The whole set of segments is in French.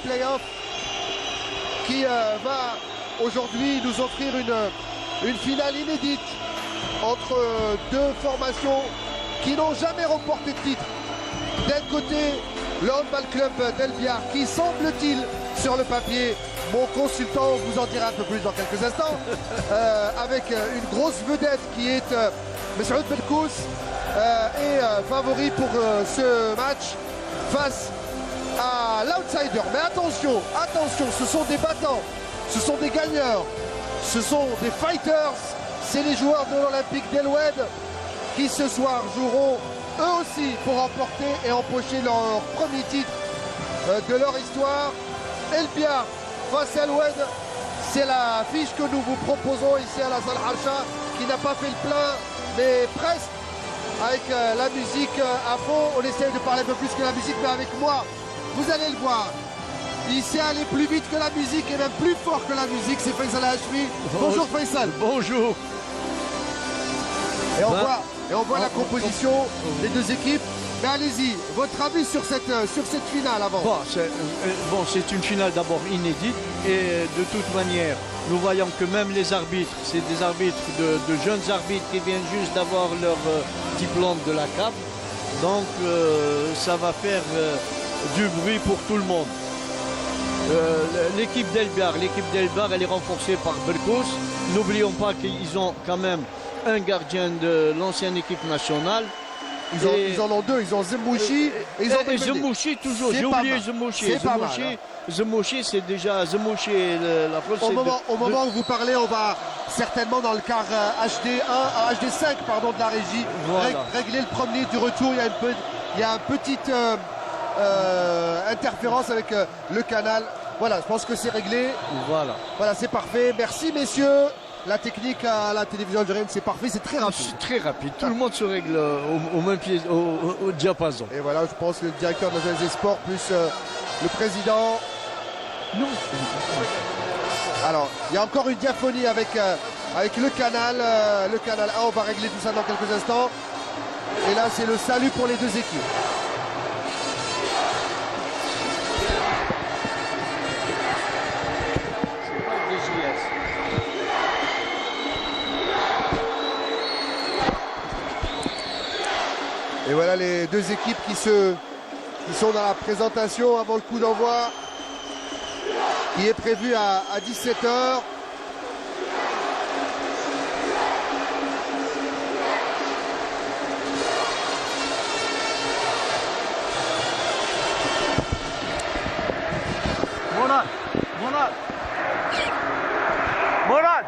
playoffs qui va aujourd'hui nous offrir une finale inédite entre deux formations qui n'ont jamais remporté de titre. D'un côté, le Handball Club d'Elbiar qui semble-t-il sur le papier, mon consultant vous en dira un peu plus dans quelques instants, avec une grosse vedette qui est Mesroud Belkous, est favori pour ce match face à l'outsider. Mais attention, attention, ce sont des battants, ce sont des gagneurs, ce sont des fighters, c'est les joueurs de l'Olympique d'Eloued qui ce soir joueront eux aussi pour remporter et empocher leur premier titre de leur histoire. Elbiar face à Eloued, c'est la fiche que nous vous proposons ici à la salle Harsha, qui n'a pas fait le plein, mais presque, avec la musique à fond. On essaye de parler un peu plus que la musique, mais avec moi, vous allez le voir. Il sait aller plus vite que la musique et même plus fort que la musique, c'est Faisal Hachmi. Bonjour Faisal. Bonjour. Et on voit la composition des deux équipes. Mais allez-y, votre avis sur cette finale avant. C'est une finale d'abord inédite et de toute manière, nous voyons que même les arbitres, c'est des arbitres de jeunes arbitres qui viennent juste d'avoir leur diplôme de la CAP. Donc ça va faire du bruit pour tout le monde. L'équipe d'Elbiar, elle est renforcée par Belkous. N'oublions pas qu'ils ont quand même un gardien de l'ancienne équipe nationale. Ils en ont deux, ils ont Zemouchi et ils ont Zemouchi toujours, j'ai oublié Zemouchi. Zemouchi, c'est déjà Zemouchi la prochaine. Au moment où vous parlez, on va certainement dans le quart HD5 pardon, de la régie, voilà, régler le premier du retour. Il y a une petite interférence avec le canal. Voilà, je pense que c'est réglé. Voilà, c'est parfait. Merci messieurs. La technique à la télévision algérienne, c'est parfait, c'est très rapide. C'est très rapide, tout le monde se règle au même pied, au diapason. Et voilà, je pense que le directeur national des sports plus le président. Non. Alors, il y a encore une diaphonie avec le canal. Le canal 1, on va régler tout ça dans quelques instants. Et là, c'est le salut pour les deux équipes. Et voilà les deux équipes qui sont dans la présentation avant le coup d'envoi qui est prévu à 17h. Morad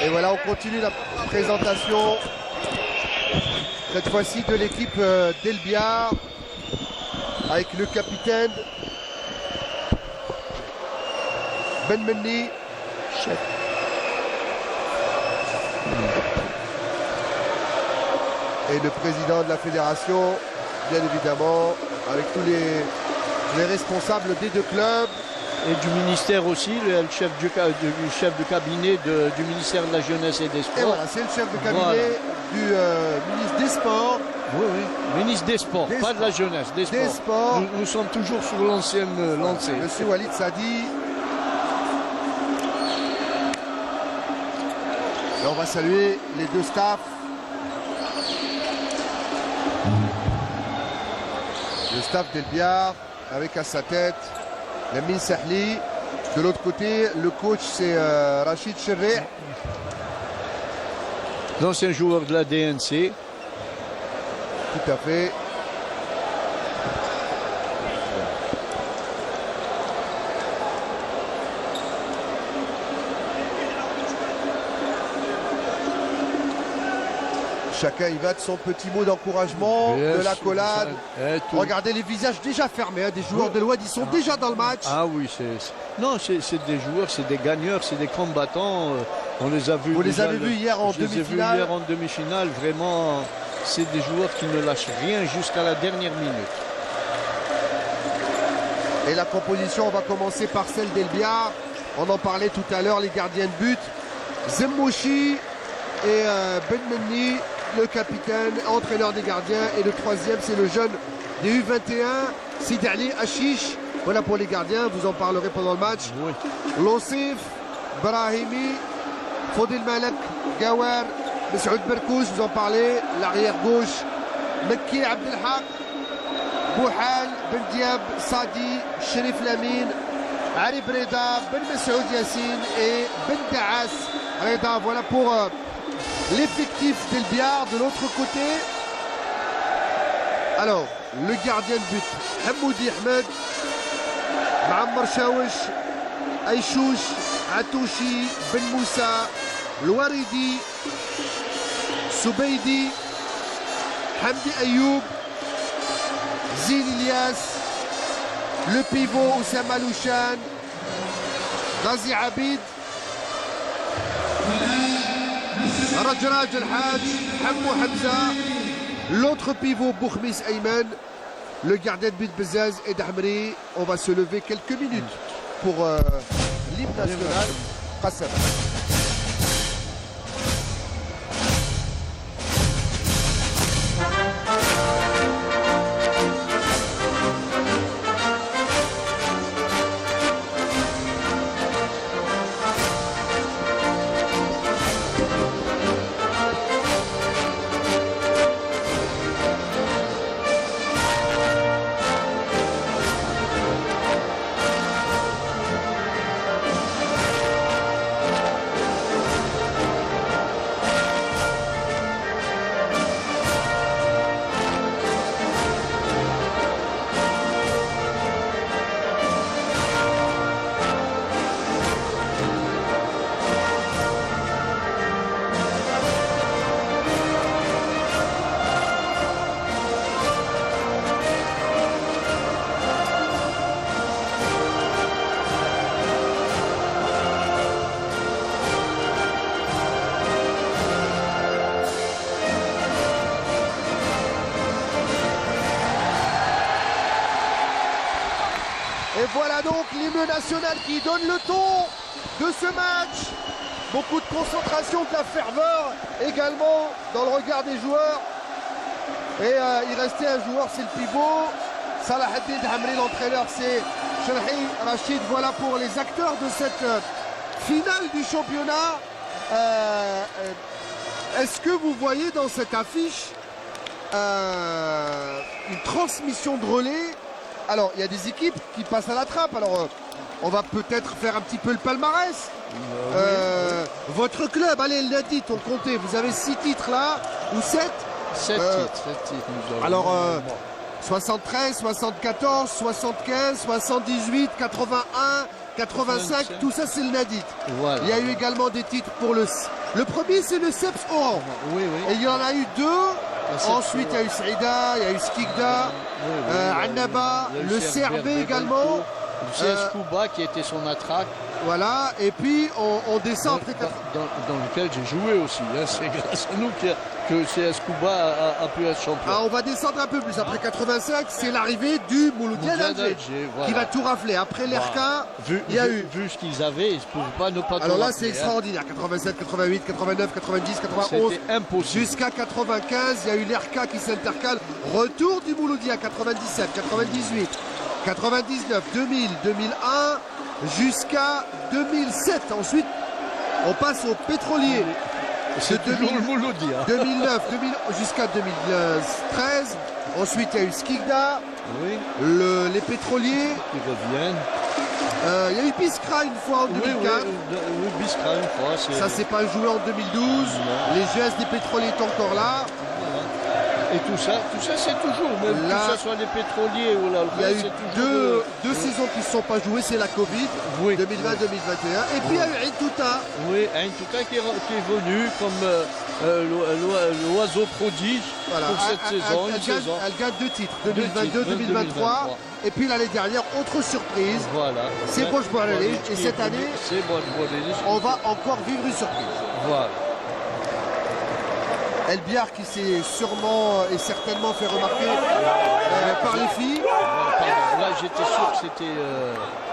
Et voilà, on continue la présentation, cette fois-ci de l'équipe d'Elbiar, avec le capitaine Ben Menni, chef. Et le président de la fédération, bien évidemment, avec tous les responsables des deux clubs. Et du ministère aussi, le chef de cabinet du ministère de la Jeunesse et des Sports. Et voilà, c'est le chef de cabinet du ministre des Sports. Oui, ministre des Sports, pas de la Jeunesse, des Sports. Nous sommes toujours sur l'ancienne lancée. Monsieur Walid Sadi. Et on va saluer les deux staffs. Le staff d'Elbiar, avec à sa tête Lamine Sahli. De l'autre côté, le coach, c'est Rachid Cherreh. L'ancien joueur de la DNC. Tout à fait. Chacun y va de son petit mot d'encouragement, de l'accolade. Regardez les visages déjà fermés, hein, des joueurs de l'Oued, ils sont déjà dans le match. Ah oui, c'est des joueurs, c'est des gagneurs, c'est des combattants. On les a vus. Vous les avez vus hier en demi-finale. Hier en demi-finale, vraiment, c'est des joueurs qui ne lâchent rien jusqu'à la dernière minute. Et la composition, on va commencer par celle d'Elbiar. On en parlait tout à l'heure, les gardiens de but. Zemmouchi et Ben Menni, le capitaine, entraîneur des gardiens. Et le troisième, c'est le jeune des U21, Sidi Ali Achiche. Voilà pour les gardiens, vous en parlerez pendant le match. Oui. Lossif, Brahimi, Fodil Malek, Gawar, Messoud Berkouch, vous en parlez. L'arrière gauche, Mekki Abdelhak, Bouhal, Ben Diab, Sadi, Sherif Lamine, Ali Breda, Ben Messoud Yassine et Ben Daas Reda. Voilà pour l'effectif d'El Biar. De l'autre côté, alors, le gardien de but, Hamoudi Ahmed, Ma'ammar Chaouch, Aïchouch, Atouchi, Ben Moussa, Louaridi, Soubeidi, Hamdi Ayoub, Zine Ilyas, le pivot Oussama Louchan, Ghazi Abid, Rajraj El Hadj, Hamou Hamza, l'autre pivot Boukhmis Ayman, le gardien de but Bezaz et Dahmri. On va se lever quelques minutes pour l'hymne national. Qassam. Et voilà donc l'hymne national qui donne le ton de ce match. Beaucoup de concentration, de la ferveur également dans le regard des joueurs. Et il restait un joueur, c'est le pivot. Salah Haddad Hamri, l'entraîneur, c'est Shelhi Rachid. Voilà pour les acteurs de cette finale du championnat. Est-ce que vous voyez dans cette affiche une transmission de relais? Alors, il y a des équipes qui passent à la trappe. Alors, on va peut-être faire un petit peu le palmarès. Votre club, allez, le dites, on comptait. Vous avez 6 titres là, ou 7? 7 titres. Nous avons. Alors, 73, 74, 75, 78, 81, 85, tout ça c'est le Nadit. Voilà. Il y a eu également des titres pour le premier, c'est le CEPS Oran. Oui. Et il y en a eu 2. Ensuite, il y a eu Saïda, il y a eu Skikda, Annaba, le CRB également. Le CS Kouba qui était son attraque. Voilà, et puis on descend après dans lequel j'ai joué aussi. Hein. C'est grâce à nous que CS Kouba a pu être champion. Ah, on va descendre un peu plus. Après 85, c'est l'arrivée du Mouloudia d'Alger qui va tout rafler. Après l'RK, il y a eu. Vu ce qu'ils avaient, ils ne pouvaient pas ne pas tout Alors là, rafler, c'est extraordinaire. 87, 88, 89, 90, 91. C'était impossible. Jusqu'à 95, il y a eu l'RK qui s'intercale. Retour du Mouloudia, 97, 98, 99, 2000, 2001. Jusqu'à 2007. Ensuite, on passe au pétrolier. C'est toujours le Mouloudia. 2009, jusqu'à 2013. Ensuite, il y a eu Skikda. Oui. Les pétroliers. Ils reviennent. Il y a eu Biskra une fois en 2004. Oui, Biskra une fois. Ça s'est pas joué en 2012. Non. Les GS des pétroliers sont encore là. Et tout ça c'est toujours, même là, que ce soit les pétroliers ou là. Il y a eu deux saisons qui ne sont pas jouées, c'est la Covid, 2020-2021. Et puis il y a eu Aïn Touta. Oui, Aïn Touta qui est venu comme l'oiseau prodige pour cette saison. Elle gagne 2 titres, 2022-2023. Et puis l'année dernière, autre surprise. Voilà. C'est Boj Bouarelij. Et cette année, on va encore vivre une surprise. Voilà. El Biar qui s'est sûrement et certainement fait remarquer par les filles. Là, j'étais sûr que c'était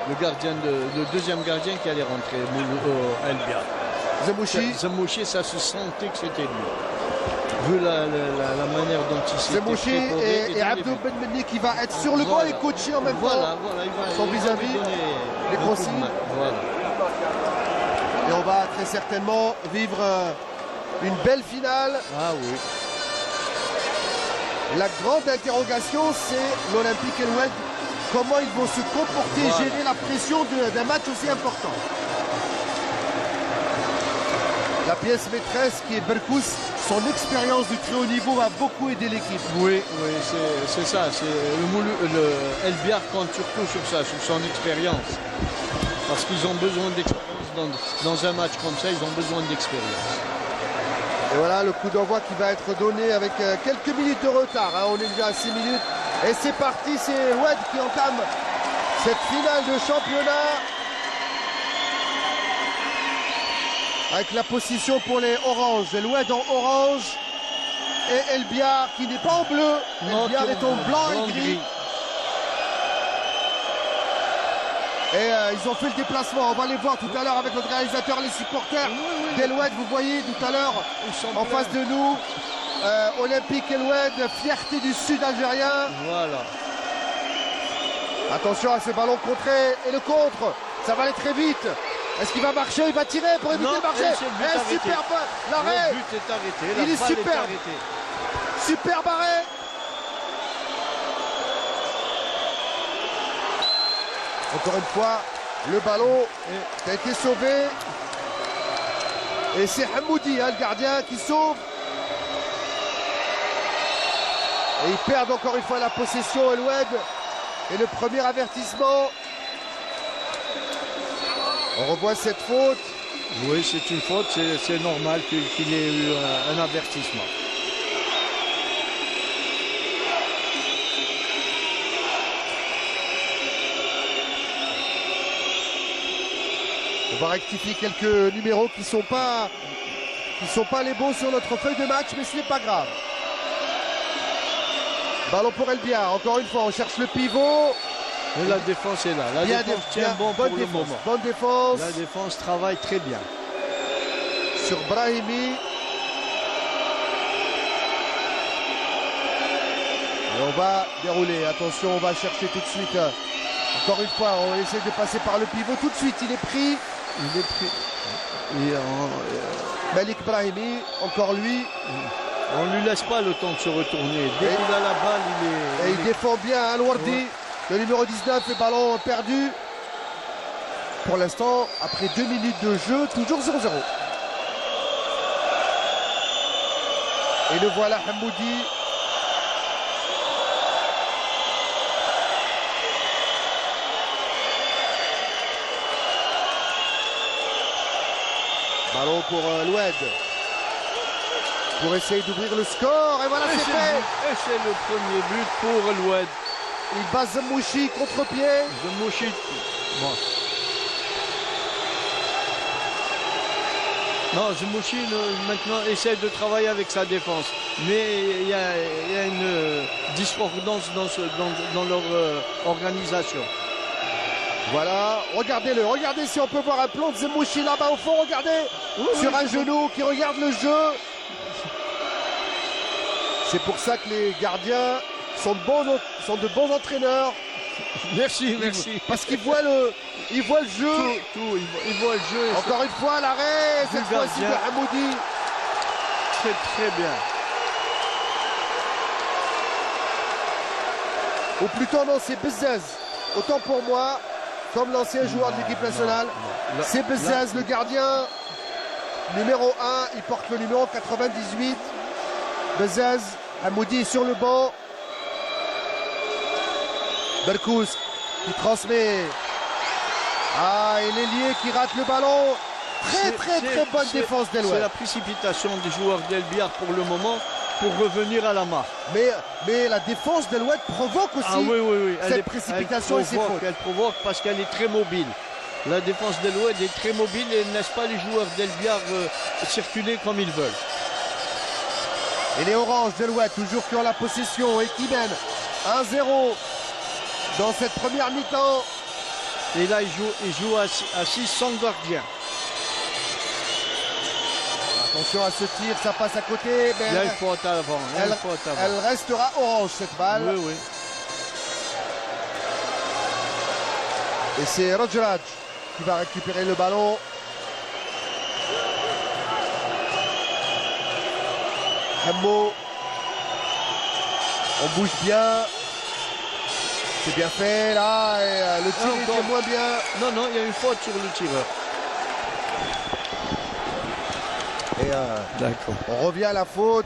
le deuxième gardien qui allait rentrer, Elbia. Zemouchi. Zemouchi, ça se sentait que c'était lui. Vu la manière dont il s'était Zemouchi et Abdou Ben Menni qui va être sur le banc et coacher en même temps. Voilà, son vis-à-vis, les consignes. Voilà. Et on va très certainement vivre une belle finale. Ah oui. La grande interrogation, c'est l'Olympique El Oued. Comment ils vont se comporter, voilà. gérer la pression d'un match aussi important. La pièce maîtresse qui est Berkous, son expérience du très haut niveau va beaucoup aider l'équipe. Oui, c'est ça. Le El Biar compte surtout sur ça, sur son expérience. Parce qu'ils ont besoin d'expérience dans un match comme ça, ils ont besoin d'expérience. Et voilà le coup d'envoi qui va être donné avec quelques minutes de retard. Hein. On est déjà à 6 minutes. Et c'est parti, c'est Oued qui entame cette finale de championnat. Avec la position pour les oranges. El Oued en orange. Et El Biar qui n'est pas en bleu. El Biar est en blanc et gris. Et ils ont fait le déplacement. On va les voir tout à l'heure avec notre réalisateur, les supporters d'El Oued. Vous voyez tout à l'heure en face de nous. Olympique El Oued, fierté du sud algérien. Voilà. Attention à ce ballon contré et le contre. Ça va aller très vite. Est-ce qu'il va marcher? Il va tirer pour éviter de marcher. Superbe l'arrêt. Le but est arrêté. Il est superbe. Superbe arrêt. Encore une fois, le ballon a été sauvé. Et c'est Hamoudi, hein, le gardien, qui sauve. Et ils perdent encore une fois la possession, El Oued. Et le premier avertissement. On revoit cette faute. Oui, c'est une faute. C'est normal qu'il ait eu un avertissement. On va rectifier quelques numéros qui sont pas les bons sur notre feuille de match, mais ce n'est pas grave. Ballon pour El Biar, encore une fois, on cherche le pivot. Et la défense est là. La défense tient bon pour le moment. Bonne défense. La défense travaille très bien. Sur Brahimi. Et on va dérouler. Attention, on va chercher tout de suite. Encore une fois, on essaie de passer par le pivot. Tout de suite, il est pris. Malik Brahimi, encore lui. On ne lui laisse pas le temps de se retourner. Dès qu'il a la balle, il défend bien Al-Wardi. Ouais. Le numéro 19, le ballon perdu. Pour l'instant, après 2 minutes de jeu, toujours 0-0. Et le voilà, Hamoudi. Ballon pour l'Oued. Pour essayer d'ouvrir le score. Et voilà, c'est fait. Et c'est le premier but pour l'Oued. Il bat Zemouchi contre-pied. Zemouchi. Bon. Non, Zemouchi maintenant essaie de travailler avec sa défense. Mais il y a une discordance dans leur organisation. Voilà, regardez-le. Regardez si on peut voir un plan de Zemouchi là-bas au fond. Regardez. Sur un genou qui regarde le jeu. C'est pour ça que les gardiens sont de bons entraîneurs. Merci. Parce qu'ils voient le jeu. Ils voient le jeu. Encore une fois, l'arrêt, cette fois-ci de Hamoudi. Très bien. Ou plutôt non, c'est Bezzez. Autant pour moi, comme l'ancien joueur de l'équipe nationale, c'est Bezzez, le gardien numéro 1. Il porte le numéro 98. Bezzez, Hamoudi sur le banc. Berkous qui transmet. Ah, et l'ailier qui rate le ballon. Très bonne défense d'El Oued. C'est la précipitation des joueurs d'El Biar pour le moment pour revenir à la marque. Mais la défense d'El Oued provoque aussi cette précipitation et ses fautes. Elle provoque parce qu'elle est très mobile. La défense d'El Oued est très mobile et ne laisse pas les joueurs d'El Biar circuler comme ils veulent. Et les oranges d'El Oued toujours qui ont la possession et qui mènent 1-0 dans cette première mi-temps. Et là, il joue à 6 sans gardien. Attention à ce tir, ça passe à côté. Mais Il y a une faute avant. elle restera orange cette balle. Oui, oui. Et c'est Rojraj qui va récupérer le ballon. Hammo. On bouge bien. C'est bien fait là. Et le tir était moins bien. Non, non, il y a une faute sur le tireur. Et d'accord. On revient à la faute.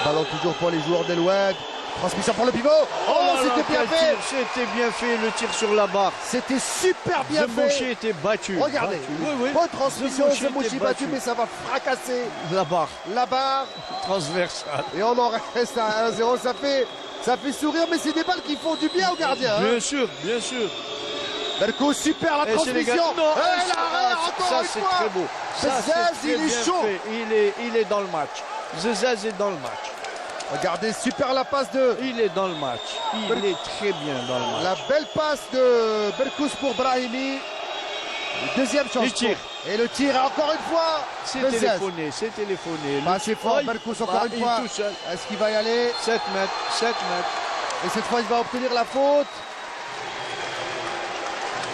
Ballon toujours pour les joueurs d'El Oued. Transmission pour le pivot. Oh, c'était bien fait. C'était bien fait le tir sur la barre. C'était super bien fait. Zemouchi était battu. Regardez. Oui, oui. Bonne transmission. Zemouchi battu, battu, mais ça va fracasser la barre. La barre. Transversale. Et on en reste à 1-0. Ça fait sourire, mais c'est des balles qui font du bien au gardien. Bien sûr, bien sûr. Berko, super la transmission. Non, ça c'est très beau. Zezez, il est chaud. Il est dans le match. Zezez est dans le match. Regardez, super la passe de... Il est dans le match. Il est très bien dans le match. La belle passe de Berkous pour Brahimi. Deuxième chance. Et le tir, encore une fois. C'est téléphoné, c'est téléphoné. Pas assez fort, Berkous, encore une fois. Est-ce qu'il va y aller? 7 mètres, 7 mètres. Et cette fois, il va obtenir la faute.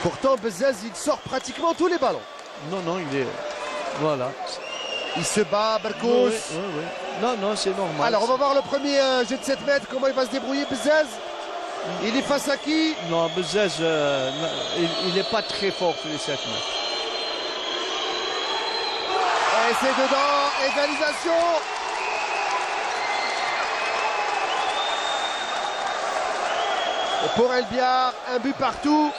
Pourtant, Bezez, il sort pratiquement tous les ballons. Non, non, il est... Voilà. Il se bat, Berkous. Oui, oui, oui. Non, non, c'est normal. Alors, on va voir le premier jet de 7 mètres. Comment il va se débrouiller, Bezez? Il est face à qui? Non, Bezez, il n'est pas très fort sur les 7 mètres. Et c'est dedans. Égalisation. Et pour El Biar, un but partout.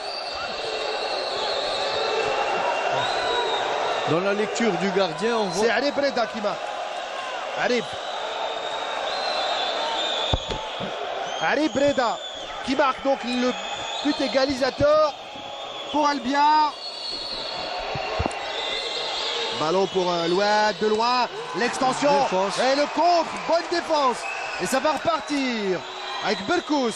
Dans la lecture du gardien, on voit... C'est Arib Breda qui marque. Arib Breda qui marque donc le but égalisateur pour El Biar. Ballon pour Loued de loin. L'extension et le contre. Bonne défense. Et ça va repartir avec Berkous.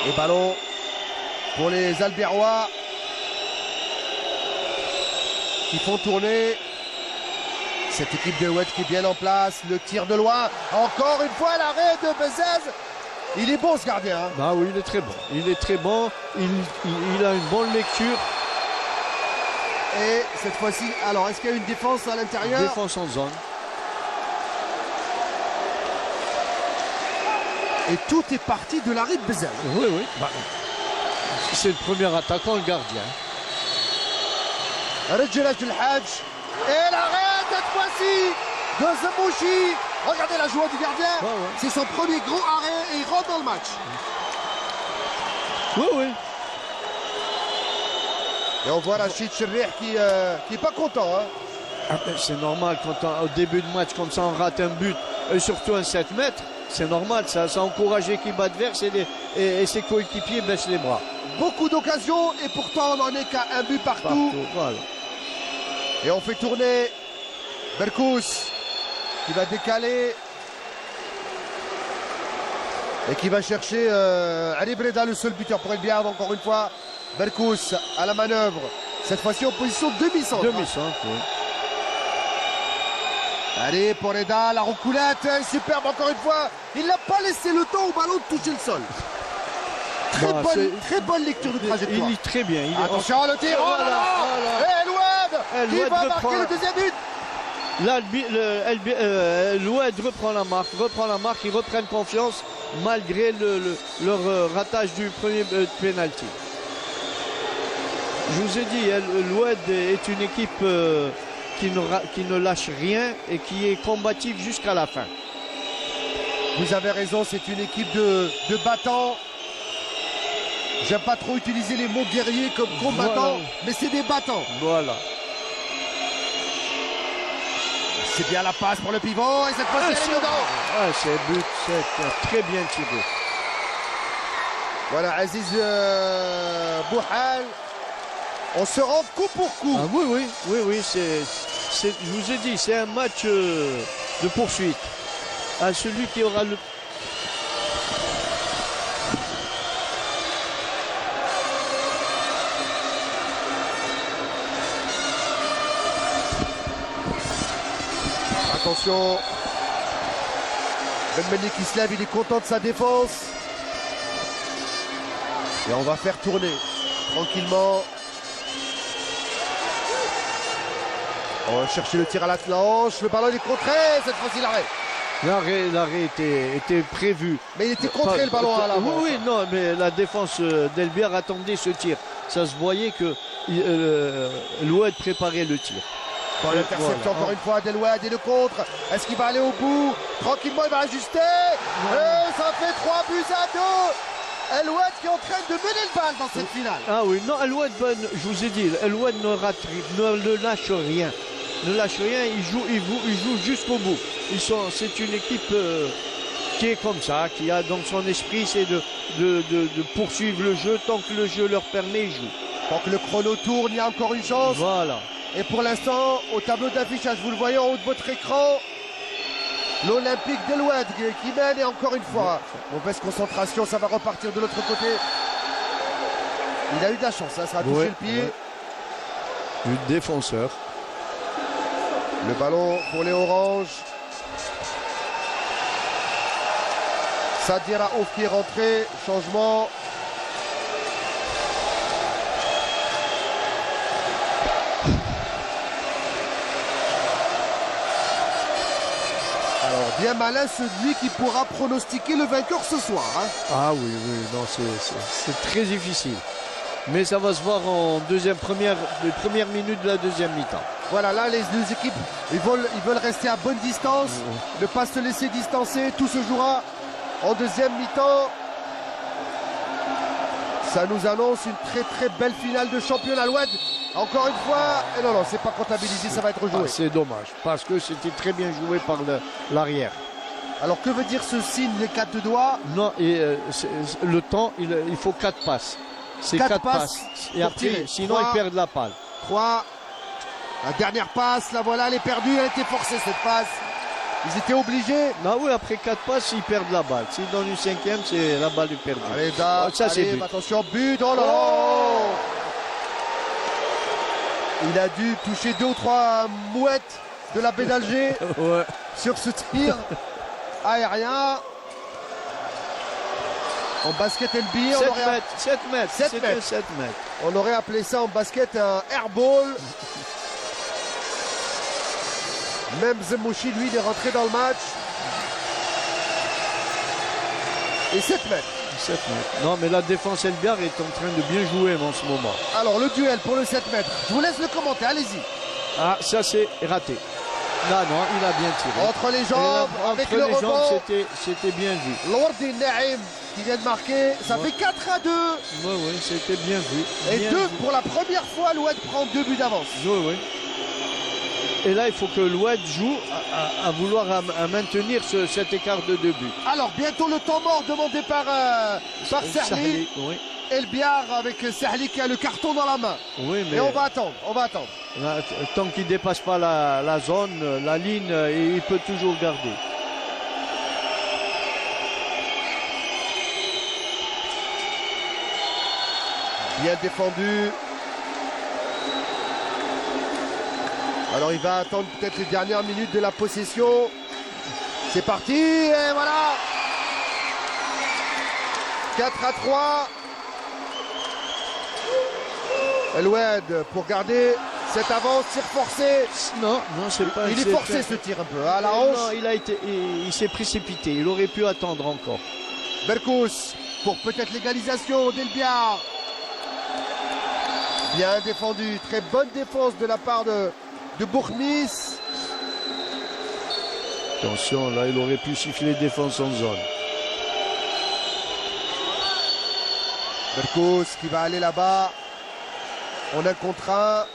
Et ballon pour les Albérois qui font tourner cette équipe de Oued qui est bien en place. Le tir de loin, encore une fois l'arrêt de Bezez. Il est bon ce gardien. Hein. Ah oui, il est très bon. Il est très bon. Il a une bonne lecture. Et cette fois-ci, alors est-ce qu'il y a une défense à l'intérieur? Défense en zone. Et tout est parti de l'arrêt de Bezez. Oui, oui. Bah, c'est le premier attaquant, le gardien. Rejilaj El Hadj. Et l'arrêt cette fois-ci de Zemouchi. Regardez la joie du gardien. Ouais, ouais. C'est son premier gros arrêt et il rentre dans le match. Oui, oui. Et on voit Rachid Cherrih qui est pas content. Hein. Ah, c'est normal quand au début de match comme ça on rate un but et surtout un 7 mètres. C'est normal, ça encourage l'équipe adverse et ses coéquipiers baissent les bras. Beaucoup d'occasions et pourtant on n'en est qu'à un but partout. Voilà. Et on fait tourner Berkous qui va décaler et qui va chercher Ali Breda, le seul buteur pour El Biar. Encore une fois, Berkous à la manœuvre. Cette fois-ci en position demi-centre. Demi-centre, oui. Allez, pour Reda, la roucoulette, superbe encore une fois. Il n'a pas laissé le temps au ballon de toucher le sol. Très bonne lecture de trajectoire. Il lit très bien. Attention, le tir. Oh là là. Et El Oued qui va marquer le deuxième but. Là, Loued reprend la marque, ils reprennent confiance malgré leur ratage du premier penalty. Je vous ai dit, Loued est une équipe qui ne lâche rien et qui est combative jusqu'à la fin. Vous avez raison, c'est une équipe de battants. J'aime pas trop utiliser les mots guerriers comme combattants, mais c'est des battants. Voilà. C'est bien la passe pour le pivot et cette fois c'est dedans. C'est but, c'est très bien tiré. Voilà, Aziz Bouhal. On se rend coup pour coup. Ah, oui, je vous ai dit, c'est un match de poursuite. Celui qui aura le... Attention. Ben Mendy qui se lève, il est content de sa défense. Et on va faire tourner tranquillement. On va chercher le tir à la hanche. Le ballon est contré. Cette fois-ci l'arrêt. L'arrêt était prévu. Mais il était contré le ballon à l'avant. Oui, non, mais la défense d'Elbiar attendait ce tir. Ça se voyait que l'Oued préparait le tir. Bon, l'interception encore une fois d'El-Oued et le contre. Est-ce qu'il va aller au bout? Tranquillement, il va ajuster. Et ça fait 3 buts à 2. El-Oued qui est en train de mener le bal dans cette finale. Ah oui, non, El-Oued, je vous ai dit, El-Oued ne lâche rien. Ne lâche rien, il joue jusqu'au bout. C'est une équipe qui est comme ça, qui a dans son esprit, c'est de poursuivre le jeu. Tant que le jeu leur permet, ils jouent. Tant que le chrono tourne, il y a encore une chance. Voilà. Et pour l'instant, au tableau d'affichage, vous le voyez en haut de votre écran, l'Olympique d'El-Oued qui mène et encore une fois, mauvaise concentration, ça va repartir de l'autre côté. Il a eu de la chance, ça a touché le pied. Du défenseur. Le ballon pour les Oranges. Sadira Ouf qui est rentré, changement. Alors bien malin celui qui pourra pronostiquer le vainqueur ce soir. Hein. Ah oui, non, c'est très difficile. Mais ça va se voir en les premières minutes de la deuxième mi-temps. Voilà, là les deux équipes, ils veulent rester à bonne distance, ne pas se laisser distancer. Tout se jouera en deuxième mi-temps. Ça nous annonce une très belle finale de championnat. L'Oued, encore une fois, et non, c'est pas comptabilisé, ça va être joué. C'est dommage, parce que c'était très bien joué par l'arrière. Alors que veut dire ce signe des 4 doigts? Non, le temps, il faut 4 passes. C'est 4 passes. Et après, sinon 3, ils perdent la balle. 3. La dernière passe, la voilà, elle est perdue, elle était forcée cette passe. Ils étaient obligés. Non, oui, après 4 passes, ils perdent la balle. S'ils donnent une 5e, c'est la balle est perdue. Allez, ça c'est but. Attention, but, oh là. Il a dû toucher 2 ou 3 mouettes de la baie d'Alger sur ce tir aérien. En basket NBA, 7 mètres. On aurait appelé ça en basket un airball. Même Zemouchi, lui, il est rentré dans le match. Et 7 mètres. 7 mètres. Non, mais la défense Elbiar est en train de bien jouer en ce moment. Alors, le duel pour le 7 mètres. Je vous laisse le commenter, allez-y. Ah, ça c'est raté. Non, il a bien tiré. Entre les jambes, avec le rebond. C'était bien vu. Lourdi Naïm qui vient de marquer. Ça fait 4 à 2. Oui, c'était bien vu. Et pour la première fois, l'Oued prend 2 buts d'avance. Oui. Et là, il faut que l'Oued joue à vouloir maintenir cet écart de 2 buts. Alors, bientôt le temps mort demandé par Sahli. Oui. Elbiar avec Sahli qui a le carton dans la main. Oui, mais... Et on va attendre. Là, tant qu'il ne dépasse pas la zone, la ligne, il peut toujours garder. Bien défendu. Alors il va attendre peut-être les dernières minutes de la possession. C'est parti et voilà. 4 à 3. El-Oued pour garder cette avance, tir forcé. Non, c'est pas. Il est forcé ce tir un peu à la hanche. Non, il s'est précipité. Il aurait pu attendre encore. Berkous pour peut-être l'égalisation d'Elbiar. Bien défendu, très bonne défense de la part de Bourgnis. Attention, là il aurait pu siffler défense en zone. Berkous qui va aller là-bas. On a un contre 1.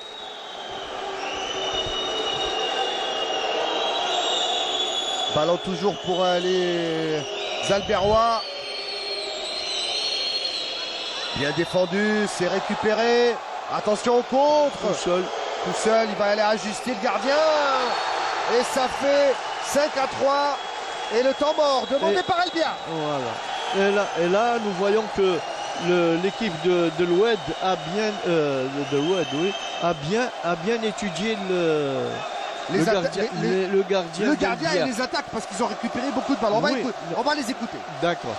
Ballon toujours pour les Albirois. Bien défendu, c'est récupéré. Attention au contre. Tout seul. Tout seul, il va aller ajuster le gardien. Et ça fait 5-3. Et le temps mort demandé par Elbia. Voilà. Et là, nous voyons que l'équipe de l'Oued a bien, a bien étudié le gardien et les attaques parce qu'ils ont récupéré beaucoup de ballons. On va les écouter. D'accord.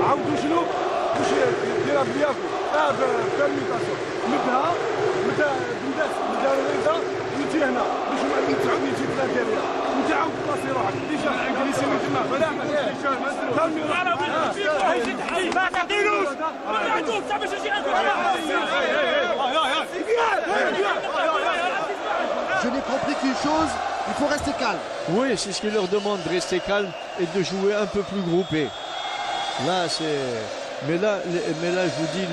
عاودوا شنو باش ديرها بلياكو بالميتاسيون متى بنداس دار الريزا يجي هنا باش تعاود يجي في الجزائر انت عاود بلاصي روحك ديجا انجليزي من تما فلا ما تعطيلوش ما تعطوش باش يجي Je n'ai compris qu'une chose, il faut rester calme. Oui, c'est ce qu'il leur demande, de rester calme et de jouer un peu plus groupé. Là, c'est. Mais là, je vous dis,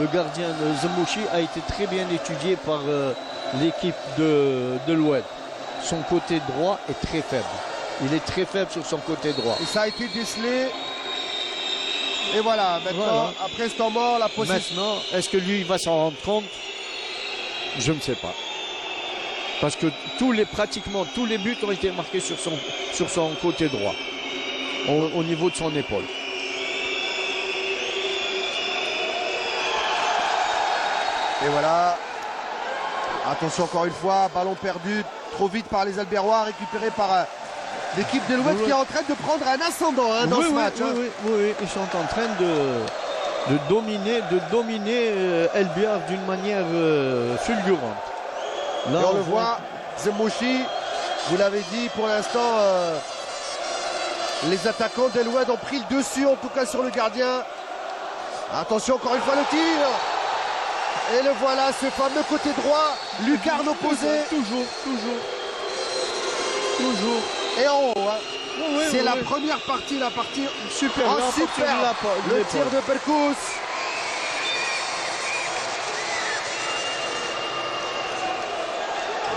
le gardien de Zemouchi a été très bien étudié par l'équipe de l'Oued. Son côté droit est très faible. Il est très faible sur son côté droit. Et ça a été décelé. Et voilà, maintenant, après ce temps mort, la possession. Maintenant, est-ce que lui, il va s'en rendre compte? Je ne sais pas. Parce que pratiquement tous les buts ont été marqués sur son côté droit. Au niveau de son épaule. Et voilà. Attention encore une fois, ballon perdu trop vite par les Albirois, récupéré par l'équipe de l'Ouest qui est en train de prendre un ascendant dans ce match. Oui, ils sont en train de dominer Elbia d'une manière fulgurante. Là, et on le voit, Zemouchi, vous l'avez dit, pour l'instant, les attaquants d'El-Oued ont pris le dessus, en tout cas sur le gardien. Attention, encore une fois, le tir. Et le voilà, ce fameux côté droit, lucarne opposée. Toujours. Et en haut, c'est la première partie, la partie super. Le tir de Berkous.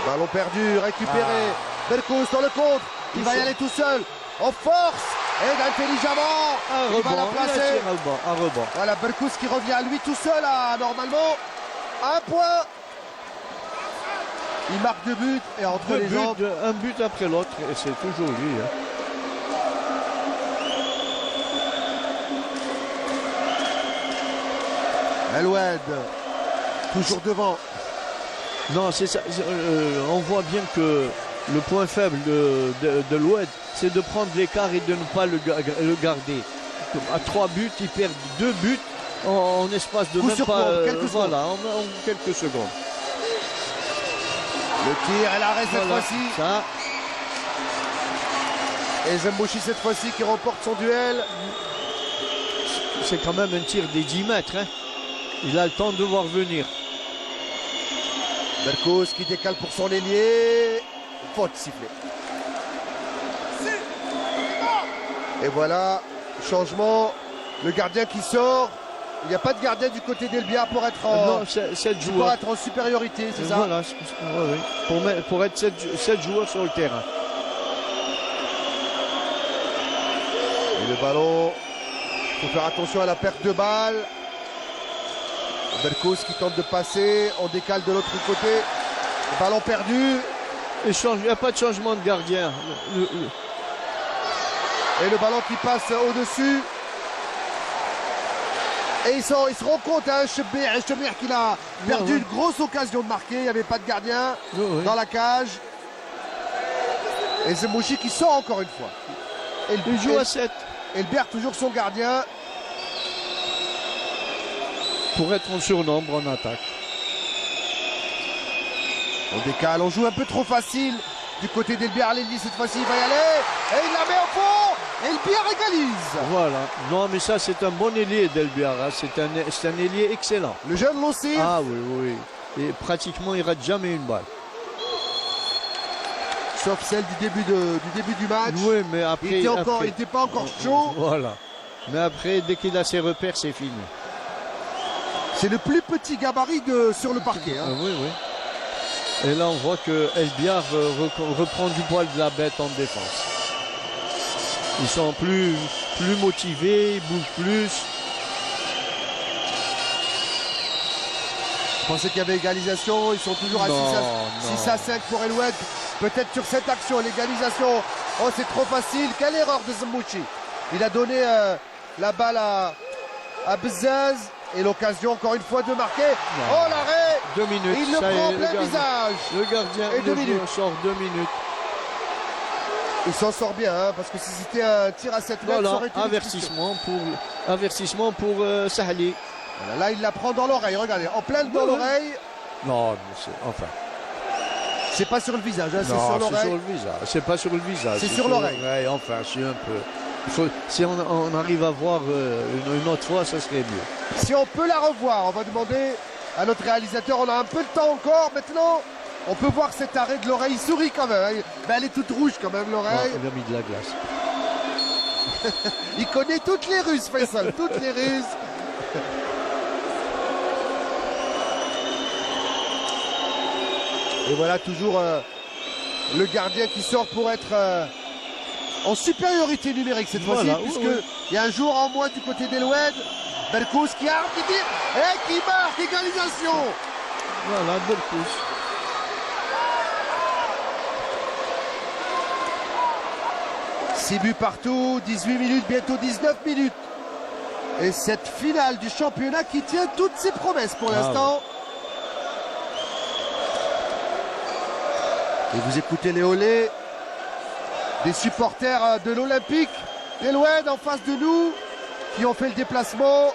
Ballon perdu, récupéré. Berkous dans le contre. Il va y aller tout seul. En force. Et intelligemment. Il va la placer. Un rebond. Voilà, Berkous qui revient à lui tout seul. Normalement, un point. Il marque 2 buts. Et entre les jambes. Un but après l'autre. Et c'est toujours lui. El-Oued. Toujours devant. Non, c'est ça. On voit bien que le point faible de l'Oued, c'est de prendre l'écart et de ne pas le garder. À 3 buts, ils perdent 2 buts en espace de même pas en quelques secondes. Le tir et l'arrêt cette fois-ci. Et Zemouchi cette fois-ci qui remporte son duel. C'est quand même un tir des 10 mètres. Il a le temps de voir venir. Berkous qui décale pour son ailier. Faute sifflée. Et voilà, changement. Le gardien qui sort. Il n'y a pas de gardien du côté d'Elbia pour être en supériorité, c'est ça? Voilà, pour être 7 joueurs sur le terrain. Et le ballon, il faut faire attention à la perte de balle. Berkous qui tente de passer, on décale de l'autre côté. Le ballon perdu. Il n'y a pas de changement de gardien. Et le ballon qui passe au-dessus. Et il se rend compte, Chebir qu'il a perdu une grosse occasion de marquer. Il n'y avait pas de gardien dans la cage. Et Zemouchi qui sort encore une fois. Il joue à 7. Elbert toujours son gardien. Pour être en surnombre en attaque. On décale, on joue un peu trop facile. Du côté d'Elbert, Léli cette fois-ci il va y aller. Et il la met au fond. Elbiar égalise. Voilà. Non, mais ça, c'est un bon ailier d'Elbiar. Hein. C'est un ailier excellent. Le jeune Lossir. Ah oui, oui. Et pratiquement, il rate jamais une balle. Sauf celle du début du match. Oui, mais après... Il n'était pas encore chaud. Voilà. Mais après, dès qu'il a ses repères, c'est fini. C'est le plus petit gabarit sur le parquet. Hein. Oui, oui. Et là, on voit que Elbiar reprend du poil de la bête en défense. Ils sont plus motivés, ils bougent plus. Je pensais qu'il y avait égalisation. Ils sont toujours à 6 à 5 pour El Oued. Peut-être sur cette action, l'égalisation. Oh, c'est trop facile. Quelle erreur de Zambouchi. Il a donné la balle à Bezzaz. Et l'occasion, encore une fois, de marquer. Non. Oh, l'arrêt. 2 minutes. Il le prend en plein visage. Le gardien, et 2 minutes. Sort 2 minutes. Il s'en sort bien, hein, parce que si c'était un tir à 7 mètres, voilà, ça aurait été avertissement pour Sahli. Voilà, là, il la prend dans l'oreille. Regardez, en plein dans l'oreille. Non, enfin. C'est pas sur le visage, hein, c'est sur l'oreille. C'est sur le visage. C'est pas sur le visage. C'est sur l'oreille. Enfin, c'est un peu. Si on arrive à voir une autre fois, ça serait mieux. Si on peut la revoir, on va demander à notre réalisateur. On a un peu de temps encore. Maintenant, on peut voir cet arrêt de l'oreille. Il sourit quand même. Hein. Ben, elle est toute rouge quand même, l'oreille. Il a mis de la glace. Il connaît toutes les ruses, Faisal. Toutes les ruses. Et voilà toujours le gardien qui sort pour être en supériorité numérique cette fois-ci, puisqu'il y a un jour en moins du côté d'El Oued. Berkous qui a qui tire et qui marque, égalisation. Voilà, Berkous. Six buts partout, 18 minutes, bientôt 19 minutes. Et cette finale du championnat qui tient toutes ses promesses pour l'instant. Et vous écoutez les olés des supporters de l'Olympique d'El Oued en face de nous qui ont fait le déplacement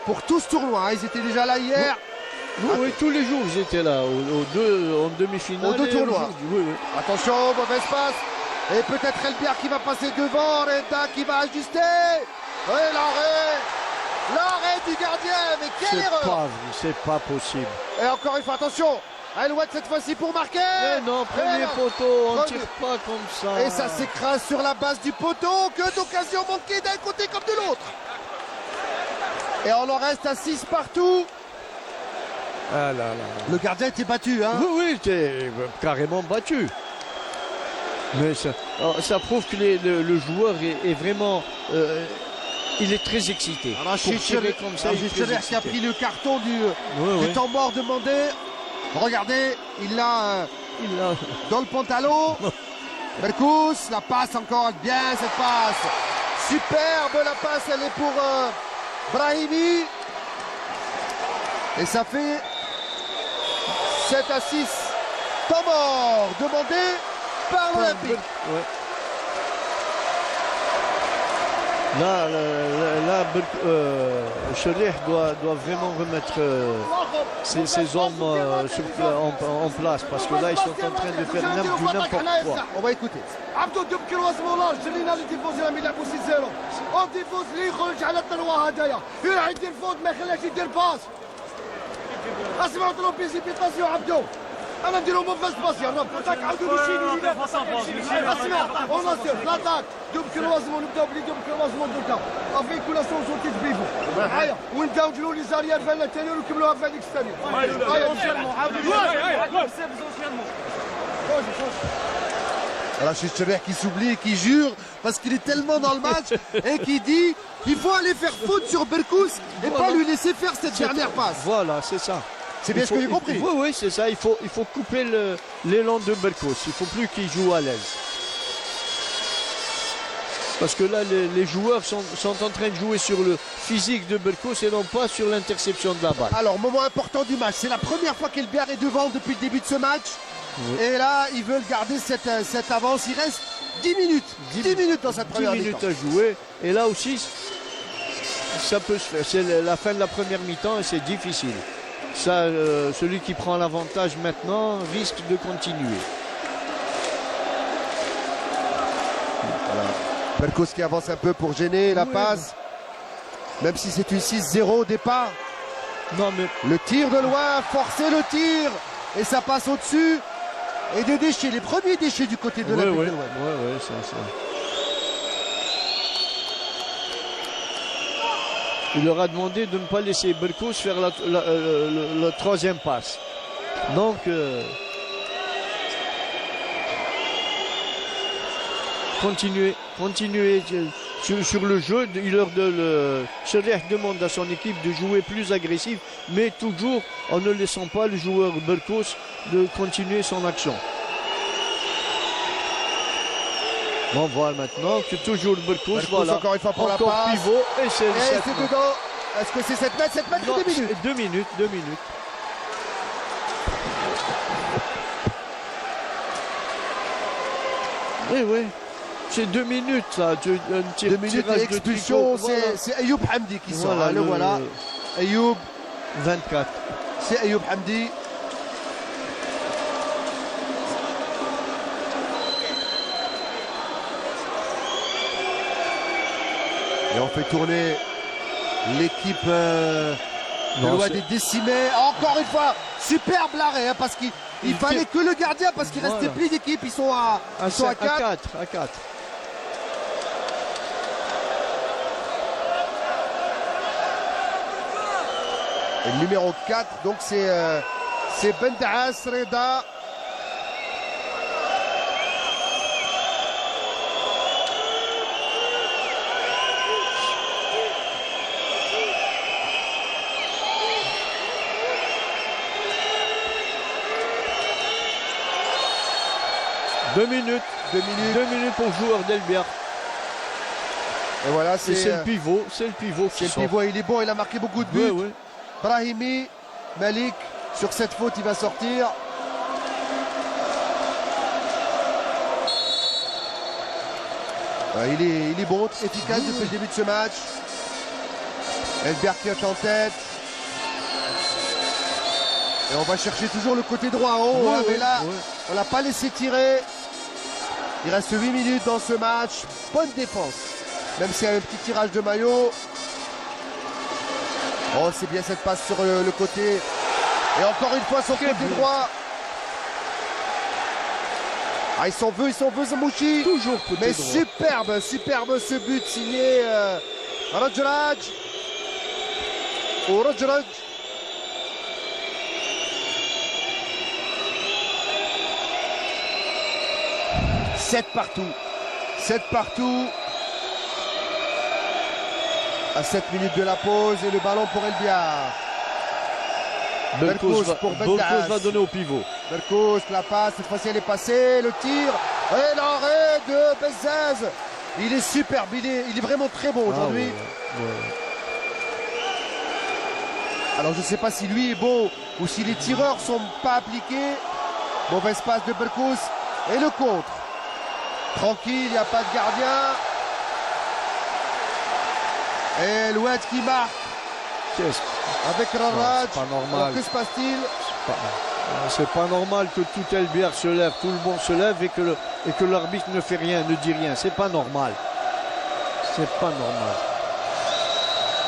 pour tout ce tournoi. Ils étaient déjà là hier. Oui, tous les jours ils étaient là, en demi-finale. Aux deux tournois. Oui. Attention, mauvaise passe. Et peut-être Elbiar qui va passer devant, Reda qui va ajuster. Oui, l'arrêt du gardien, mais quelle erreur. C'est pas possible. Et encore une fois, attention. El Oued cette fois-ci pour marquer. Mais non, premier poteau, on ne tire pas comme ça. Et ça s'écrase sur la base du poteau. Que d'occasions manquées d'un côté comme de l'autre. Et on en reste à 6 partout. Ah là. Le gardien était battu. Hein. Oui, il était carrément battu. Mais ça prouve que le joueur est vraiment... il est très excité. Chicheler qui a pris le carton du temps mort demandé. Regardez, il l'a dans le pantalon. Berkous, la passe encore bien cette passe. Superbe la passe, elle est pour Brahimi. Et ça fait 7 à 6. Temps mort demandé par l'Olympique. Là, Cherih doit vraiment remettre ses hommes en place parce que là ils sont en train de faire n'importe quoi. On va écouter. عبدو دبكر واسمولار جرينا لي ديفوز راهم يلعبوا 6-0 اون ديفوز اللي يخرج على الطلوه هدايا يروح يدير فوت ما يخليهش يدير باس اسمعوا طلو بيسيبيتاسيون عبدو انا نديرو موفاز باس يا رب اتاك عاودوا يشيلوا لينا اسمع اون اسير لاتاك دبكر واسمو نبداو بلي دبكر واسمو دوكا افيك ولا سونسوتي تبيفو معايا ونبداو نديرو لي زاريير فان الثاني ونكملوها في هذيك الثانيه Alors Chicheler qui s'oublie et qui jure parce qu'il est tellement dans le match et qui dit il faut aller faire faute sur Berkous et pas lui laisser faire cette dernière passe. Voilà, c'est ça. C'est bien ce que j'ai compris. Oui, c'est ça. Il faut couper l'élan de Berkous. Il ne faut plus qu'il joue à l'aise. Parce que là, les joueurs sont en train de jouer sur le physique de Berkous et non pas sur l'interception de la balle. Alors, moment important du match. C'est la première fois qu'Elbiar est devant depuis le début de ce match. Oui. Et là, ils veulent garder cette avance. Il reste 10 minutes. 10 minutes dans cette première mi-temps. 10 minutes à jouer. Et là aussi, ça peut se faire. C'est la fin de la première mi-temps et c'est difficile. Ça, celui qui prend l'avantage maintenant risque de continuer. Voilà. Berkos qui avance un peu pour gêner la Oui, passe. Même si c'est une 6-0 au départ. Non, mais Le tir de loin, forcer le tir. Et ça passe au-dessus. Et des déchets, les premiers déchets du côté de ouais, l'Olympique ouais, de Louvain. ouais, ça. Il leur a demandé de ne pas laisser Berkos faire la troisième passe. Donc, continuez sur le jeu. Serrer demande à son équipe de jouer plus agressif, mais toujours en ne laissant pas le joueur Berkos de continuer son action. Bon, voilà maintenant que toujours Berkos, Berkos, voilà. encore une fois pour la Encore passe. pivot, et c'est Et 7 c'est mètres. dedans. Est-ce que c'est 7 mètres? 7 mètres ou Non, 2 minutes? 2 minutes, 2 minutes. Oui, c'est 2 minutes ça. Un 2 minutes tirage de d'expulsion, tricot, voilà. c'est Ayoub Hamdi qui sort. Voilà, Le voilà. Ayoub, 24. c'est Ayoub Hamdi. Et on fait tourner l'équipe de Non, l'Ouad c'est- est décimée. Encore une fois, superbe l'arrêt, hein, parce qu'il fallait que le gardien, parce qu'il restait Voilà. plus d'équipe. Ils sont à 4. À 4. Et le numéro 4, donc c'est Bendaas Reda. Deux minutes. 2 minutes. 2 minutes pour le joueur d'Elbia. Et voilà, Et c'est c'est le pivot. C'est le pivot c'est qui le sort. pivot. Il est bon, il a marqué beaucoup de buts. Ouais. Brahimi, Malik, sur cette faute, il va sortir. Il est bon, efficace depuis le début de ce match. Elbert qui est en tête. Et on va chercher toujours le côté droit en haut, hein, mais là, on l'a pas laissé tirer. Il reste 8 minutes dans ce match. Bonne défense. Même s'il y a un petit tirage de maillot. Oh, c'est bien cette passe sur le côté. Et encore une fois, son côté droit. Ah, ils s'en veut, Zamouchi. Toujours côté Mais droit. superbe ce but signé Rajraj. Ou Rajraj. Sept partout. À 7 minutes de la pause et le ballon pour Elbiar. Berkos pour Bendaas. va donner au pivot. Berkos, la passe, cette fois-ci elle est passée, le tir et l'arrêt de Bezzaz. Il est superbe, il est vraiment très bon aujourd'hui. Ouais. Alors je ne sais pas si lui est bon ou si les tireurs sont pas appliqués. Mauvaise passe de Berkos et le contre. Tranquille, il n'y a pas de gardien. Et l'Oued qui marque avec Raraj. C'est pas normal. Alors que se passe-t-il? C'est pas normal que tout Elbière se lève, tout le monde se lève et que l'arbitre ne fait rien, ne dit rien. C'est pas normal. C'est pas normal.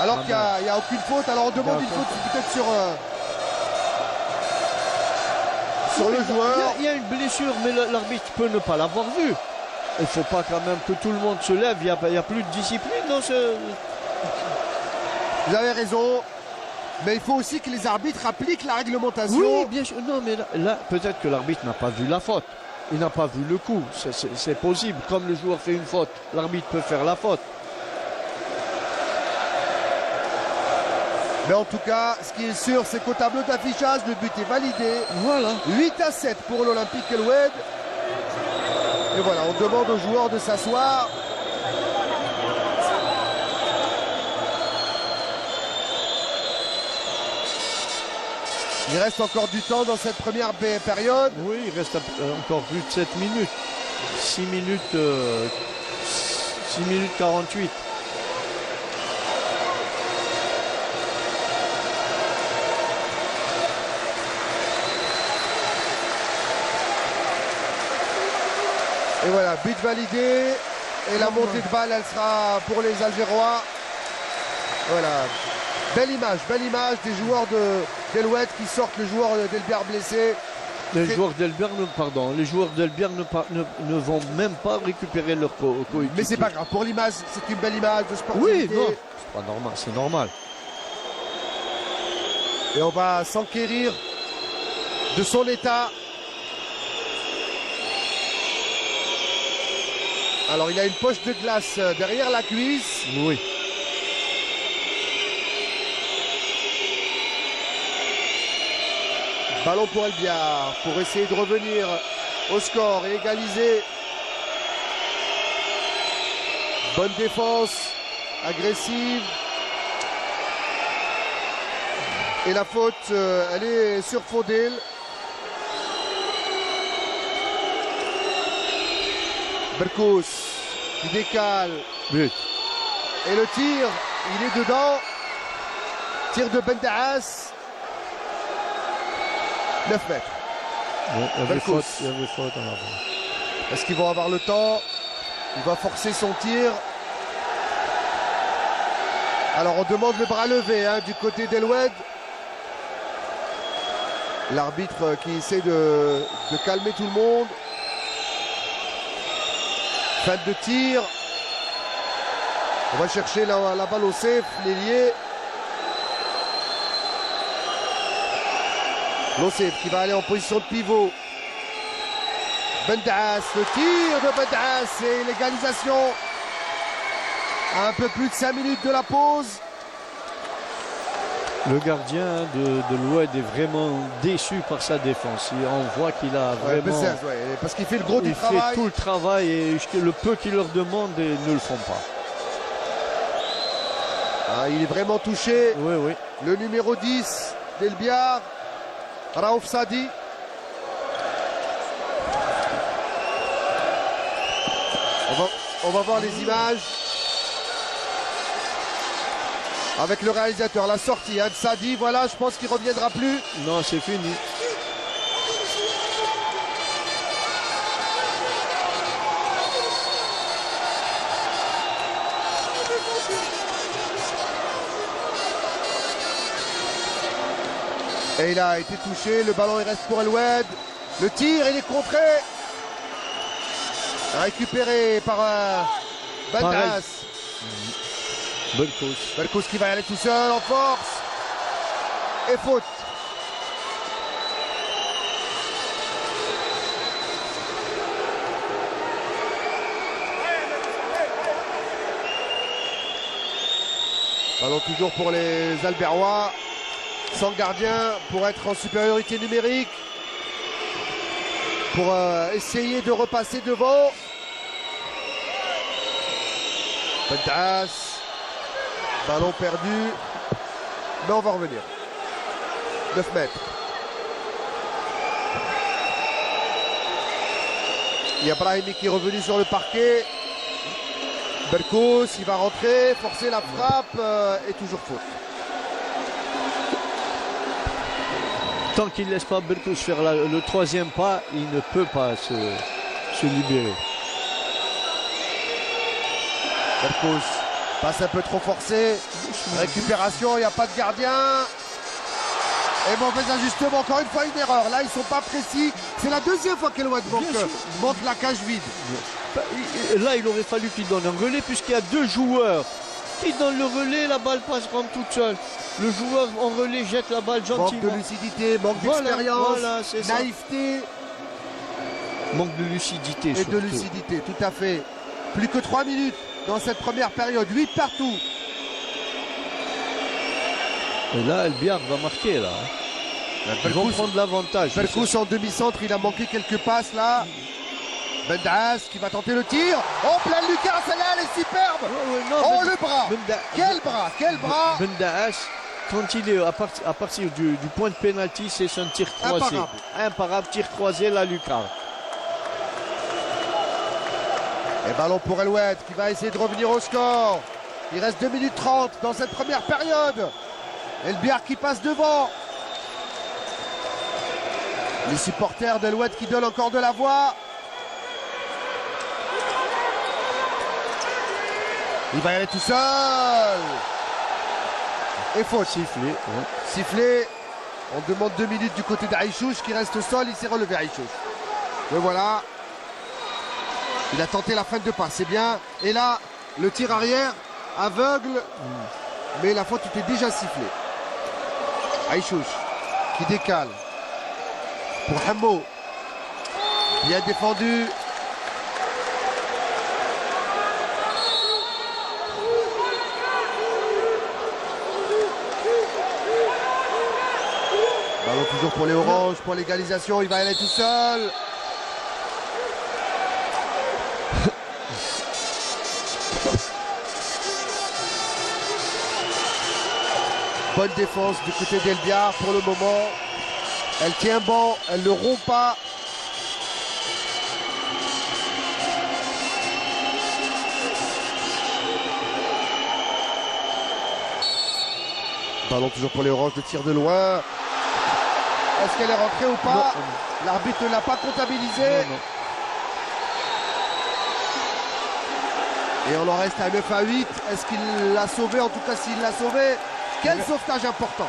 Alors qu'il n'y a aucune faute. Alors on demande une faute peut-être sur le joueur. Il y a une blessure, mais l'arbitre peut ne pas l'avoir vu. Il ne faut pas quand même que tout le monde se lève. Il y a plus de discipline dans ce... Vous avez raison. Mais il faut aussi que les arbitres appliquent la réglementation. Oui, bien sûr. Non, mais là peut-être que l'arbitre n'a pas vu la faute. Il n'a pas vu le coup. C'est possible. Comme le joueur fait une faute, l'arbitre peut faire la faute. Mais en tout cas, ce qui est sûr, c'est qu'au tableau d'affichage, le but est validé. Voilà. 8-7 pour l'Olympique El Oued. Et voilà, on demande aux joueurs de s'asseoir. Il reste encore du temps dans cette première période. Oui, il reste encore plus de 7 minutes. 6 minutes, 6 minutes 48. Et voilà, but validé. Et la montée de balle, elle sera pour les Algérois. Voilà. Belle image des joueurs d'El-Oued qui sortent le joueur d'Elbiar blessé. Les joueurs d'Elbiar ne vont même pas récupérer leur coéquipier. Mais c'est pas grave, pour l'image, c'est une belle image de sportivité. Oui, non, c'est pas normal, c'est normal. Et on va s'enquérir de son état. Alors il a une poche de glace derrière la cuisse. Oui. Ballon pour Elbiar pour essayer de revenir au score et égaliser. Bonne défense, agressive. Et la faute, elle est sur Fodel. Berkous qui décale. But. Et le tir, il est dedans. Tir de Bendaas. 9 mètres. Il y avait Berkous. faute en avant. Est-ce qu'ils vont avoir le temps? Il va forcer son tir. Alors on demande le bras levé du côté d'El-Oued. L'arbitre qui essaie de calmer tout le monde. Fin de tir. On va chercher la balle au safe, l'ailier. L'Ossef qui va aller en position de pivot. Bendaas, le tir de Bendaas et l'égalisation. À un peu plus de 5 minutes de la pause. Le gardien de l'Oued est vraiment déçu par sa défense. On voit qu'il a vraiment... parce qu'il fait le gros du travail. Il fait tout le travail et le peu qu'il leur demande, ils ne le font pas. Il est vraiment touché. Oui, oui. Le numéro 10 d'Elbiar, Raouf Sadi. On va voir les images. Avec le réalisateur, la sortie de Sadi, voilà, je pense qu'il ne reviendra plus. Non, c'est fini. Et il a été touché, le ballon il reste pour El-Oued. Le tir, il est contré. Récupéré par Bendaas. Berkous qui va y aller tout seul en force. Et faute. Ballon toujours pour les Albérois. Sans gardien pour être en supériorité numérique. Pour essayer de repasser devant. Bendaas. Ballon perdu. Mais on va revenir. 9 mètres. Il y a Brahimi qui est revenu sur le parquet. Berkous, il va rentrer, forcer la frappe et toujours faute. Tant qu'il ne laisse pas Berkous faire le troisième pas, il ne peut pas se libérer. Berkous passe un peu trop forcé. Récupération, il n'y a pas de gardien. Et mauvais ajustement, encore une fois une erreur. Là, ils ne sont pas précis. C'est la deuxième fois qu'El-Oued monte la cage vide. Là, il aurait fallu qu'il donne un relais puisqu'il y a deux joueurs. Il donne le relais, la balle passe comme toute seule. Le joueur en relais jette la balle gentiment. Manque de lucidité, manque d'expérience, voilà, naïveté. Manque de lucidité. Et surtout. de lucidité, tout à fait. Plus que 3 minutes dans cette première période, 8 partout. Et là, Elbiar va marquer là. Ils vont prendre l'avantage. Berkous en demi-centre, il a manqué quelques passes là. Bendaas qui va tenter le tir. Oh, plein Lucas, celle-là, elle est superbe. Oh, le bras. Quel bras. Bendaas, quand il est à partir du point de pénalty, c'est son tir croisé. Imparable, tir croisé, la lucarne. Et ballon pour El-Oued qui va essayer de revenir au score. Il reste 2 minutes 30 dans cette première période. Elbiar qui passe devant. Les supporters d'El-Oued qui donnent encore de la voix. Il va y aller tout seul. Et faute. Sifflé. Ouais. Sifflé. On demande 2 minutes du côté d'Aïchouch qui reste au sol. Il s'est relevé, Aïchouch. Mais voilà. Il a tenté la fin de passe. C'est bien. Et là, le tir arrière, aveugle. Mais la faute était déjà sifflée. Aïchouch qui décale. Pour Hammo. Bien défendu. Ballon toujours pour les oranges, pour l'égalisation, il va y aller tout seul. Bonne défense du côté d'Elbia pour le moment. Elle tient bon, elle ne rompt pas. Ballon toujours pour les oranges, de tir de loin. Est-ce qu'elle est rentrée ou pas? L'arbitre ne l'a pas comptabilisé. Non. Et on en reste à 9 à 8. Est-ce qu'il l'a sauvé? En tout cas, s'il l'a sauvé, quel sauvetage important.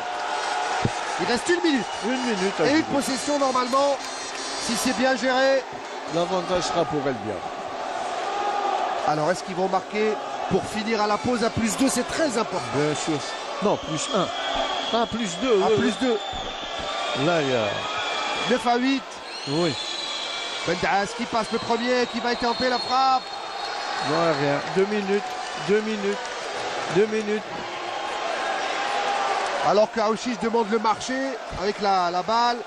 Il reste 1 minute. 1 minute. Et une possession normalement, si c'est bien géré. L'avantage sera pour Elbia. Alors, est-ce qu'ils vont marquer pour finir à la pause à +2? C'est très important. Bien sûr. Non, +1. Ah, +2. À Oui, +2. Là, il y a... 9 à 8. Oui. Bendaas qui passe le premier, qui va tenter la frappe. Non, rien. 2 minutes. 2 minutes. 2 minutes. Alors qu'Aouchiche demande le marché avec la balle.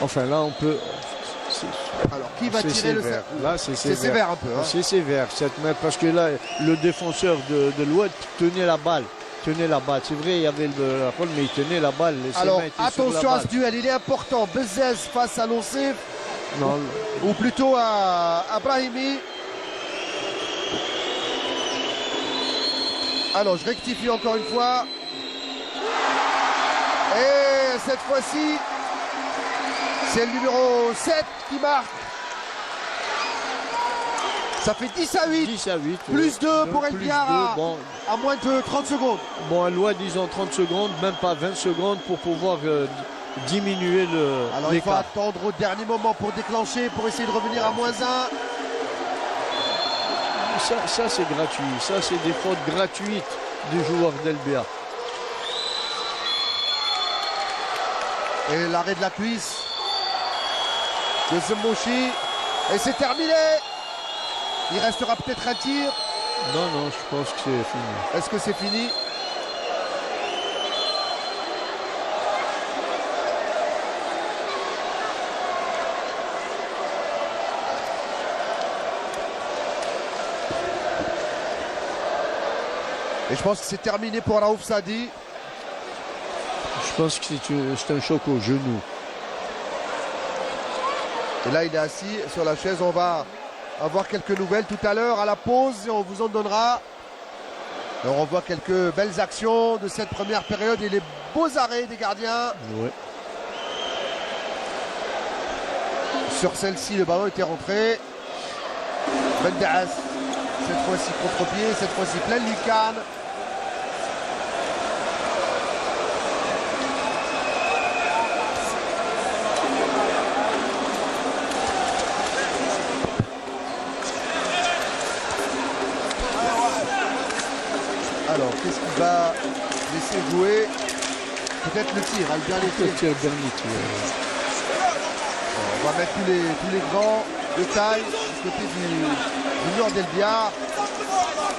Enfin, là, on peut... Alors, qui va C'est tirer le sévère. cercle? Là, c'est sévère. C'est sévère un peu. Hein. C'est sévère, 7 mètres, parce que là, le défenseur de l'Ouest tenait la balle. Tenait la balle. C'est vrai, il y avait la balle, mais il tenait la balle. Alors, attention à ce duel, il est important. Bezez face à Lonsif, Non, ou plutôt à Brahimi. Alors, je rectifie encore une fois. Et cette fois-ci, c'est le numéro 7 qui marque. Ça fait 10 à 8. 10 à 8. Plus 2 pour Plus Elbiar deux, bon, à moins de 30 secondes. bon, à loi, disons 30 secondes, même pas 20 secondes pour pouvoir diminuer Alors il faut l'écart. attendre au dernier moment pour déclencher, pour essayer de revenir à -1. Ça c'est gratuit. Ça, c'est des fautes gratuites du joueur d'Elbia. Et l'arrêt de la cuisse de Zembouchi. Et c'est terminé. Il restera peut-être un tir. Non, je pense que c'est fini. Est-ce que c'est fini? Et je pense que c'est terminé pour Raouf Sadi. Je pense que c'est un choc au genou. Et là, il est assis sur la chaise. On va avoir quelques nouvelles tout à l'heure à la pause et on vous en donnera. Et on revoit quelques belles actions de cette première période et les beaux arrêts des gardiens. Ouais. Sur celle-ci, le ballon était rentré. Bendaas, cette fois-ci contre-pied, cette fois-ci pleine lucarne. Alors, qu'est-ce qu'il va laisser jouer? Peut-être le tir, hein, le dernier tir. Le dernier tir. On va mettre tous les grands de taille du côté du Nord d'Elbia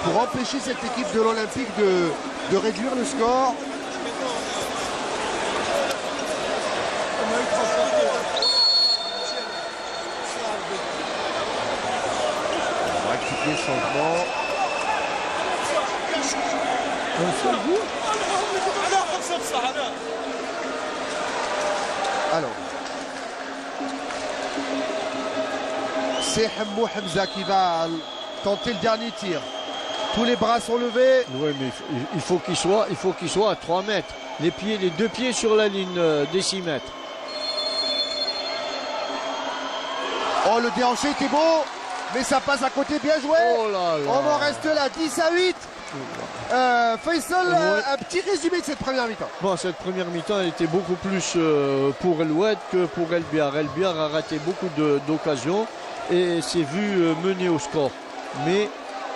pour empêcher cette équipe de l'Olympique de réduire le score. On va rectifier le changement. Alors, c'est Hammo Hamza qui va tenter le dernier tir. Tous les bras sont levés. Oui, mais il faut qu'il soit à 3 mètres. Les 2 pieds sur la ligne des 6 mètres. Oh, le déhanché était beau, mais ça passe à côté, bien joué. Oh là là. On en reste là, 10-8. Faisal, Ouais. un petit résumé de cette première mi-temps. Bon, cette première mi-temps elle était beaucoup plus pour El Oued que pour El Biar. El Biar a raté beaucoup d'occasions et s'est vu mener au score. Mais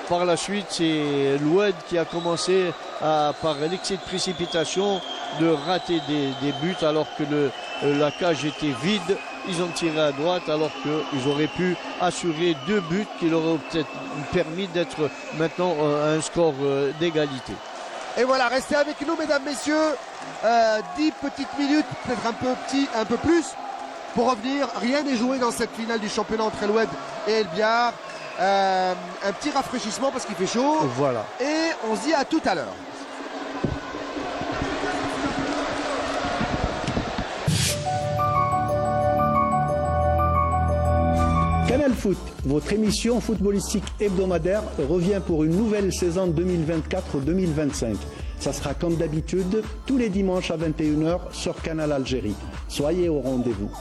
par la suite, c'est El Oued qui a commencé par l'excès de précipitation de rater des buts alors que la cage était vide. Ils ont tiré à droite alors qu'ils auraient pu assurer 2 buts qui leur auraient peut-être permis d'être maintenant à un score d'égalité. Et voilà, restez avec nous, mesdames, messieurs. 10 petites minutes, peut-être un peu plus, pour revenir. Rien n'est joué dans cette finale du championnat entre El Oued et El Biar. Un petit rafraîchissement parce qu'il fait chaud. Voilà. Et on se dit à tout à l'heure. Canal Foot, votre émission footballistique hebdomadaire, revient pour une nouvelle saison 2024-2025. Ça sera comme d'habitude tous les dimanches à 21h sur Canal Algérie. Soyez au rendez-vous.